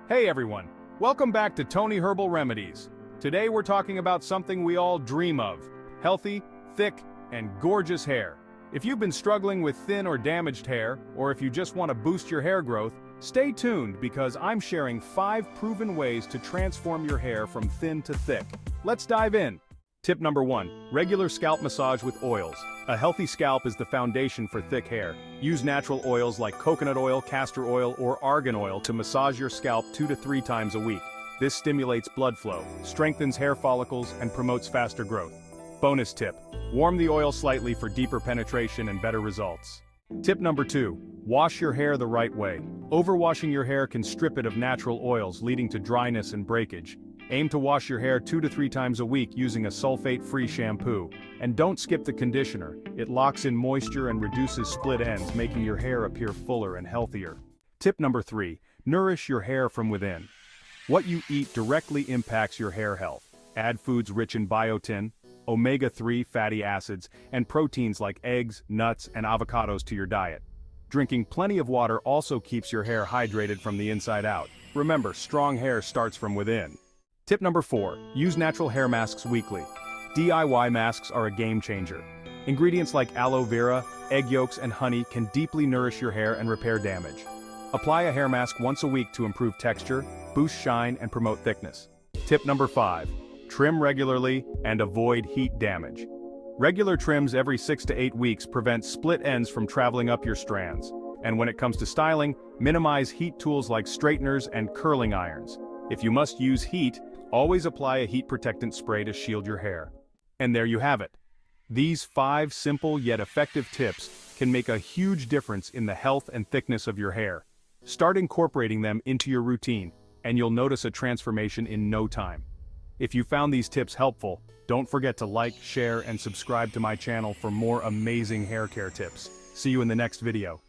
Hey everyone, welcome back to Tony Herbal Remedies. Today we're talking about something we all dream of: healthy, thick, and gorgeous hair. If you've been struggling with thin or damaged hair, or if you just want to boost your hair growth, stay tuned because I'm sharing 5 proven ways to transform your hair from thin to thick. Let's dive in. Tip number 1, regular scalp massage with oils. A healthy scalp is the foundation for thick hair. Use natural oils like coconut oil, castor oil, or argan oil to massage your scalp 2 to 3 times a week. This stimulates blood flow, strengthens hair follicles, and promotes faster growth. Bonus tip: warm the oil slightly for deeper penetration and better results. Tip number 2, wash your hair the right way. Overwashing your hair can strip it of natural oils, leading to dryness and breakage. Aim to wash your hair 2 to 3 times a week using a sulfate-free shampoo. And don't skip the conditioner. It locks in moisture and reduces split ends, making your hair appear fuller and healthier. Tip number 3, nourish your hair from within. What you eat directly impacts your hair health. Add foods rich in biotin, omega-3 fatty acids, and proteins like eggs, nuts, and avocados to your diet. Drinking plenty of water also keeps your hair hydrated from the inside out. Remember, strong hair starts from within. Tip number 4, use natural hair masks weekly. DIY masks are a game changer. Ingredients like aloe vera, egg yolks, and honey can deeply nourish your hair and repair damage. Apply a hair mask once a week to improve texture, boost shine, and promote thickness. Tip number 5, trim regularly and avoid heat damage. Regular trims every 6 to 8 weeks prevent split ends from traveling up your strands. And when it comes to styling, minimize heat tools like straighteners and curling irons. If you must use heat, always apply a heat protectant spray to shield your hair. And there you have it. These 5 simple yet effective tips can make a huge difference in the health and thickness of your hair. Start incorporating them into your routine, and you'll notice a transformation in no time. If you found these tips helpful, don't forget to like, share, and subscribe to my channel for more amazing hair care tips. See you in the next video.